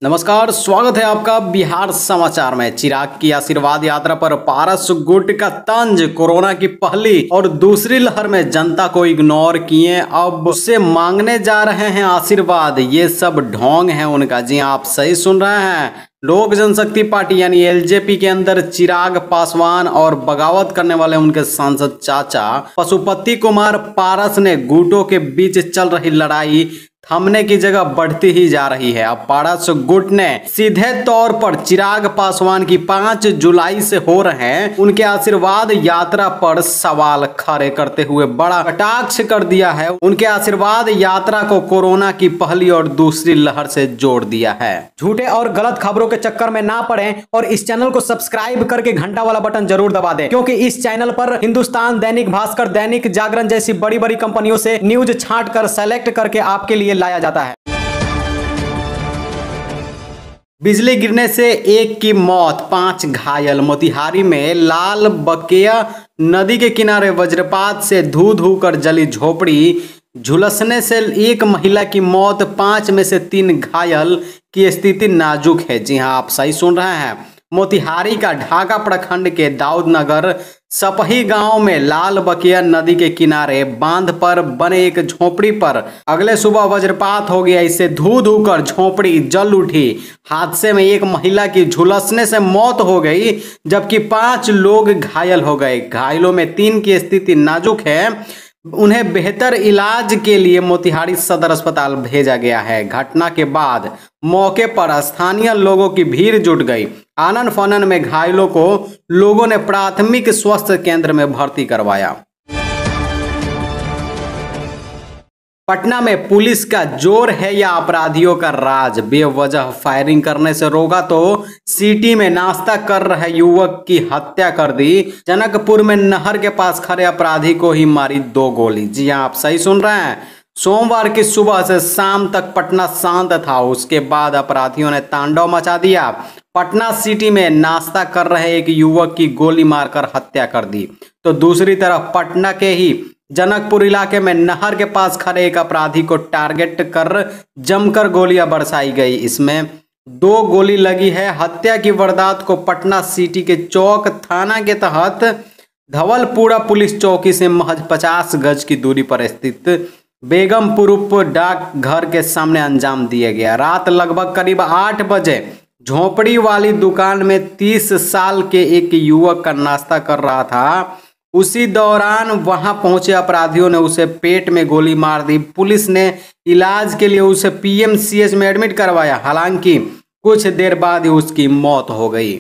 नमस्कार, स्वागत है आपका बिहार समाचार में। चिराग की आशीर्वाद यात्रा पर पारस गुट का तंज। कोरोना की पहली और दूसरी लहर में जनता को इग्नोर किए, अब उससे मांगने जा रहे हैं आशीर्वाद। ये सब ढोंग है उनका। जी आप सही सुन रहे हैं। लोक जनशक्ति पार्टी यानी एलजेपी के अंदर चिराग पासवान और बगावत करने वाले उनके सांसद चाचा पशुपति कुमार पारस ने गुटों के बीच चल रही लड़ाई थमने की जगह बढ़ती ही जा रही है। अब पारस गुट ने सीधे तौर पर चिराग पासवान की 5 जुलाई से हो रहे हैं उनके आशीर्वाद यात्रा पर सवाल खड़े करते हुए बड़ा कटाक्ष कर दिया है। उनके आशीर्वाद यात्रा को कोरोना की पहली और दूसरी लहर से जोड़ दिया है। झूठे और गलत खबरों के चक्कर में ना पड़े और इस चैनल को सब्सक्राइब करके घंटा वाला बटन जरूर दबा दें, क्योंकि इस चैनल पर हिंदुस्तान, दैनिक भास्कर, दैनिक जागरण जैसी बड़ी बड़ी कंपनियों से न्यूज छांट कर सेलेक्ट करके आपके लिए लाया जाता है। बिजली गिरने से एक की मौत, 5 घायल। मोतिहारी में लाल बकेया नदी के किनारे वज्रपात से धू धू कर जली झोपड़ी झुलसने से एक महिला की मौत, 5 में से 3 घायल की स्थिति नाजुक है। जी हां, आप सही सुन रहे हैं। मोतिहारी का ढाका प्रखंड के दाऊदनगर सपही गांव में लाल बकिया नदी के किनारे बांध पर बने एक झोपड़ी पर अगले सुबह वज्रपात हो गया। इससे धू धू कर झोपड़ी जल उठी। हादसे में एक महिला की झुलसने से मौत हो गई, जबकि 5 लोग घायल हो गए। घायलों में 3 की स्थिति नाजुक है। उन्हें बेहतर इलाज के लिए मोतिहारी सदर अस्पताल भेजा गया है। घटना के बाद मौके पर स्थानीय लोगों की भीड़ जुट गई। आनन फानन में घायलों को लोगों ने प्राथमिक स्वास्थ्य केंद्र में भर्ती करवाया। पटना में पुलिस का जोर है या अपराधियों का राज? बेवजह फायरिंग करने से रोका तो सिटी में नाश्ता कर रहे युवक की हत्या कर दी। जनकपुर में नहर के पास खड़े अपराधी को ही मारी 2 गोली। जी हां, आप सही सुन रहे हैं। सोमवार की सुबह से शाम तक पटना शांत था। उसके बाद अपराधियों ने तांडव मचा दिया। पटना सिटी में नाश्ता कर रहे एक युवक की गोली मारकर हत्या कर दी, तो दूसरी तरफ पटना के ही जनकपुर इलाके में नहर के पास खड़े एक अपराधी को टारगेट कर जमकर गोलियां बरसाई गई। इसमें 2 गोली लगी है। हत्या की वारदात को पटना सिटी के चौक थाना के तहत धवलपुरा पुलिस चौकी से महज 50 गज की दूरी पर स्थित बेगमपुर डाक घर के सामने अंजाम दिया गया। रात लगभग करीब 8 बजे झोपड़ी वाली दुकान में 30 साल के एक युवक का नाश्ता कर रहा था। उसी दौरान वहां पहुंचे अपराधियों ने उसे पेट में गोली मार दी। पुलिस ने इलाज के लिए उसे पीएमसीएच में एडमिट करवाया। हालांकि कुछ देर बाद ही उसकी मौत हो गई।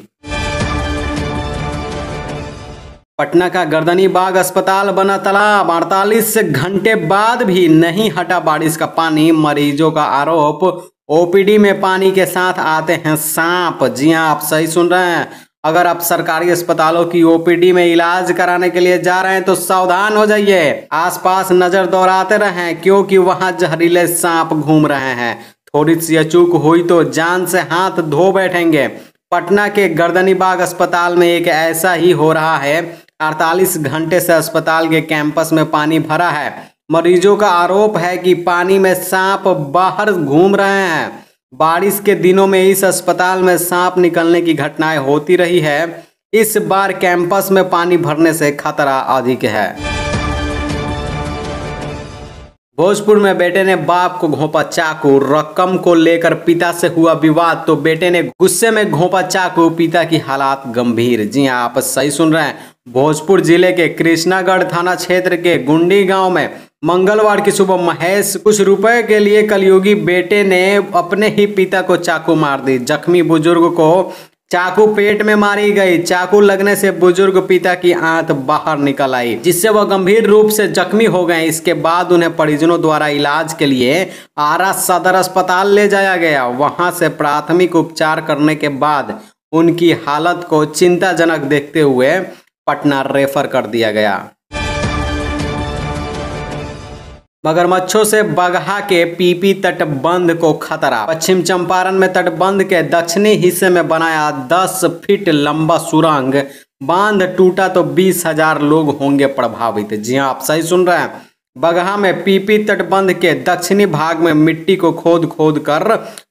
पटना का गर्दनी बाग अस्पताल बना तालाब। 48 घंटे बाद भी नहीं हटा बारिश का पानी। मरीजों का आरोप, ओपीडी में पानी के साथ आते हैं सांप। जी हां, आप सही सुन रहे हैं। अगर आप सरकारी अस्पतालों की ओपीडी में इलाज कराने के लिए जा रहे हैं तो सावधान हो जाइए। आसपास नजर दौड़ाते रहें, क्योंकि वहां जहरीले सांप घूम रहे हैं। थोड़ी सी चूक हुई तो जान से हाथ धो बैठेंगे। पटना के गर्दनी बाग अस्पताल में एक ऐसा ही हो रहा है। 48 घंटे से अस्पताल के कैंपस में पानी भरा है। मरीजों का आरोप है कि पानी में सांप बाहर घूम रहे हैं। बारिश के दिनों में इस अस्पताल में सांप निकलने की घटनाएं होती रही है। इस बार कैंपस में पानी भरने से खतरा अधिक है। भोजपुर में बेटे ने बाप को घोंपा चाकू। रकम को लेकर पिता से हुआ विवाद तो बेटे ने गुस्से में घोंपा चाकू। पिता की हालात गंभीर। जी हां, आप सही सुन रहे हैं। भोजपुर जिले के कृष्णागढ़ थाना क्षेत्र के गुंडी गांव में मंगलवार की सुबह महेश कुछ रुपए के लिए कलयुगी बेटे ने अपने ही पिता को चाकू मार दी। जख्मी बुजुर्ग को चाकू पेट में मारी गई। चाकू लगने से बुजुर्ग पिता की आंत बाहर निकल आई, जिससे वह गंभीर रूप से जख्मी हो गए। इसके बाद उन्हें परिजनों द्वारा इलाज के लिए आरा सदर अस्पताल ले जाया गया। वहां से प्राथमिक उपचार करने के बाद उनकी हालत को चिंताजनक देखते हुए पटना रेफर कर दिया गया। मगरमच्छों से बगहा के पीपी तटबंध को खतरा। पश्चिम चंपारण में तटबंध के दक्षिणी हिस्से में बनाया 10 फीट लंबा सुरंग बांध टूटा तो 20,000 लोग होंगे प्रभावित। जी हां, आप सही सुन रहे हैं। बगहा में पीपी तटबंध के दक्षिणी भाग में मिट्टी को खोद खोद कर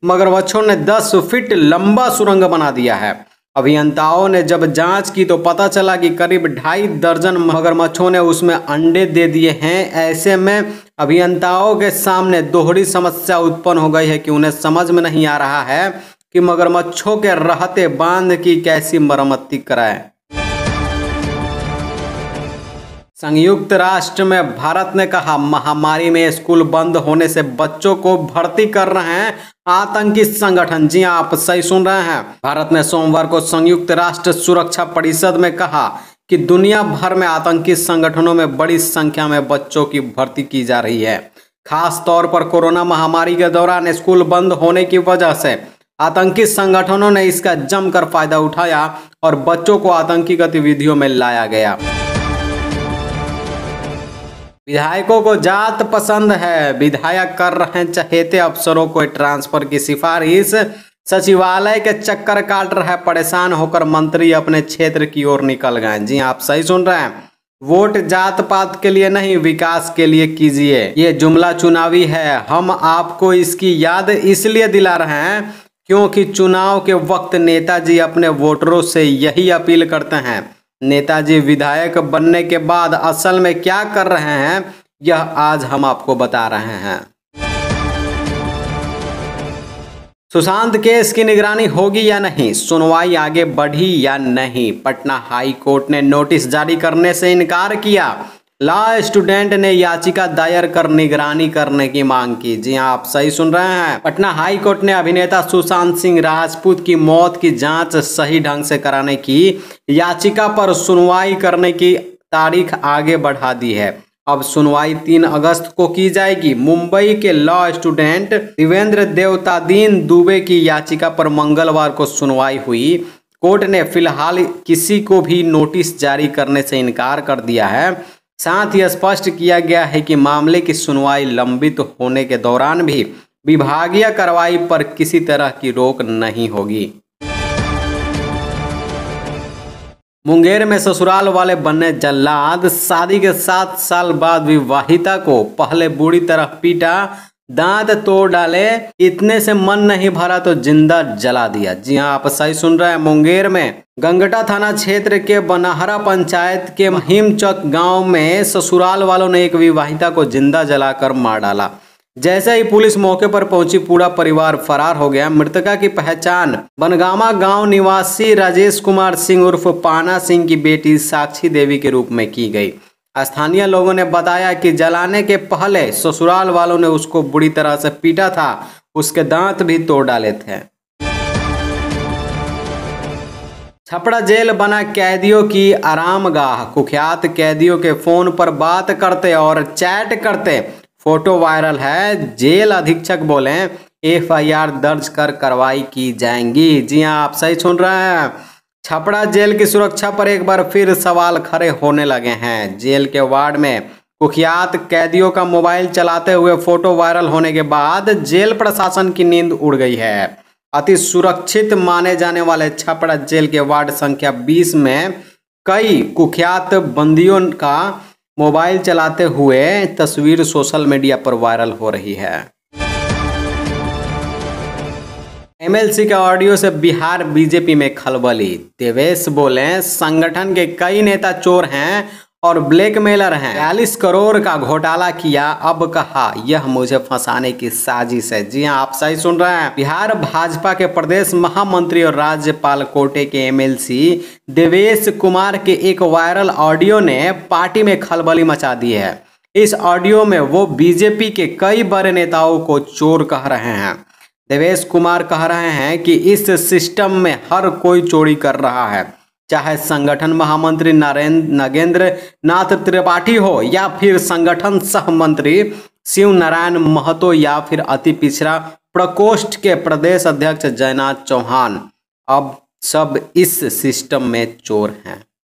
मगरमच्छों ने 10 फीट लंबा सुरंग बना दिया है। अभियंताओं ने जब जांच की तो पता चला कि करीब 2.5 दर्जन मगरमच्छों ने उसमें अंडे दे दिए हैं। ऐसे में अभियंताओं के सामने दोहरी समस्या उत्पन्न हो गई है कि उन्हें समझ में नहीं आ रहा है कि मगरमच्छों के रहते बांध की कैसी मरम्मती कराएं। संयुक्त राष्ट्र में भारत ने कहा, महामारी में स्कूल बंद होने से बच्चों को भर्ती कर रहे हैं आतंकी संगठन। जी हां, आप सही सुन रहे हैं। भारत ने सोमवार को संयुक्त राष्ट्र सुरक्षा परिषद में कहा कि दुनिया भर में आतंकी संगठनों में बड़ी संख्या में बच्चों की भर्ती की जा रही है। खास तौर पर कोरोना महामारी के दौरान स्कूल बंद होने की वजह से आतंकी संगठनों ने इसका जमकर फायदा उठाया और बच्चों को आतंकी गतिविधियों में लाया गया। विधायकों को जात पसंद है, विधायक कर रहे हैं चहेते अफसरों को ट्रांसफर की सिफारिश। सचिवालय के चक्कर काट रहा है, परेशान होकर मंत्री अपने क्षेत्र की ओर निकल गए। जी आप सही सुन रहे हैं। वोट जात पात के लिए नहीं, विकास के लिए कीजिए। ये जुमला चुनावी है। हम आपको इसकी याद इसलिए दिला रहे हैं क्योंकि चुनाव के वक्त नेताजी अपने वोटरों से यही अपील करते हैं। नेताजी विधायक बनने के बाद असल में क्या कर रहे हैं, यह आज हम आपको बता रहे हैं। सुशांत केस की निगरानी होगी या नहीं, सुनवाई आगे बढ़ी या नहीं, पटना हाई कोर्ट ने नोटिस जारी करने से इनकार किया। लॉ स्टूडेंट ने याचिका दायर कर निगरानी करने की मांग की। जी हां, आप सही सुन रहे हैं। पटना हाई कोर्ट ने अभिनेता सुशांत सिंह राजपूत की मौत की जांच सही ढंग से कराने की याचिका पर सुनवाई करने की तारीख आगे बढ़ा दी है। अब सुनवाई 3 अगस्त को की जाएगी। मुंबई के लॉ स्टूडेंट दिवेंद्र देवतादीन दुबे की याचिका पर मंगलवार को सुनवाई हुई। कोर्ट ने फिलहाल किसी को भी नोटिस जारी करने से इनकार कर दिया है। साथ ही स्पष्ट किया गया है कि मामले की सुनवाई लंबित होने के दौरान भी विभागीय कार्रवाई पर किसी तरह की रोक नहीं होगी। मुंगेर में ससुराल वाले बने जल्लाद, शादी के 7 साल बाद विवाहिता को पहले बुरी तरह पीटा, दांत तोड़ डाले, इतने से मन नहीं भरा तो जिंदा जला दिया। जी हां, आप सही सुन रहे हैं। मुंगेर में गंगटा थाना क्षेत्र के बनहरा पंचायत के हिमचक गांव में ससुराल वालों ने एक विवाहिता को जिंदा जलाकर मार डाला। जैसे ही पुलिस मौके पर पहुंची, पूरा परिवार फरार हो गया। मृतका की पहचान बनगामा गांव निवासी राजेश कुमार सिंह उर्फ पाना सिंह की बेटी साक्षी देवी के रूप में की गई। स्थानीय लोगों ने बताया कि जलाने के पहले ससुराल वालों ने उसको बुरी तरह से पीटा था, उसके दांत भी तोड़ डाले थे। छपरा जेल बना कैदियों की आरामगाह, कुख्यात कैदियों के फोन पर बात करते और चैट करते फोटो वायरल है। जेल अधीक्षक बोले FIR दर्ज कर कार्रवाई की जाएंगी। जी हां, आप सही सुन रहे हैं। छपरा जेल की सुरक्षा पर एक बार फिर सवाल खड़े होने लगे हैं। जेल के वार्ड में कुख्यात कैदियों का मोबाइल चलाते हुए फोटो वायरल होने के बाद जेल प्रशासन की नींद उड़ गई है। अति सुरक्षित माने जाने वाले छपरा जेल के वार्ड संख्या 20 में कई कुख्यात बंदियों का मोबाइल चलाते हुए तस्वीर सोशल मीडिया पर वायरल हो रही है। MLC के ऑडियो से बिहार बीजेपी में खलबली। देवेश बोले संगठन के कई नेता चोर हैं और ब्लैकमेलर हैं। 42 करोड़ का घोटाला किया, अब कहा यह मुझे फंसाने की साजिश है। जी हां, आप सही सुन रहे हैं। बिहार भाजपा के प्रदेश महामंत्री और राज्यपाल कोटे के MLC देवेश कुमार के एक वायरल ऑडियो ने पार्टी में खलबली मचा दी है। इस ऑडियो में वो बीजेपी के कई बड़े नेताओं को चोर कह रहे हैं। देवेश कुमार कह रहे हैं कि इस सिस्टम में हर कोई चोरी कर रहा है, चाहे संगठन महामंत्री नागेंद्र नाथ त्रिपाठी हो या फिर संगठन सह मंत्री शिव नारायण महतो या फिर अति पिछड़ा प्रकोष्ठ के प्रदेश अध्यक्ष जयनाथ चौहान। अब सब इस सिस्टम में चोर हैं।